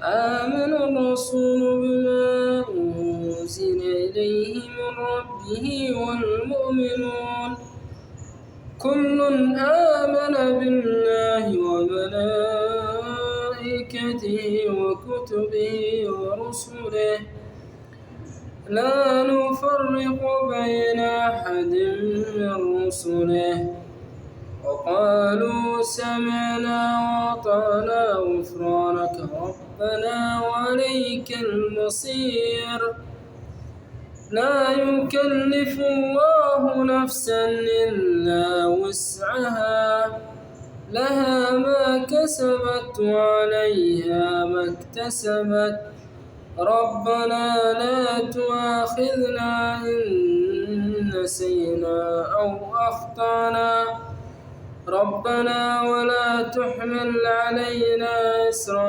آمن الرسول بما أنزل إليه من ربه والمؤمنون كل آمن بالله وملائكته وكتبه ورسله لا نفرق بين أحد من رسله وقالوا سمعنا وأطعنا غفرانك ربنا وإليك المصير لا يكلف الله نفسا إلا وسعها لها ما كسبت وعليها ما اكتسبت ربنا لا تؤاخذنا إن نسينا أو أخطأنا ربنا ولا تحمل علينا إصرا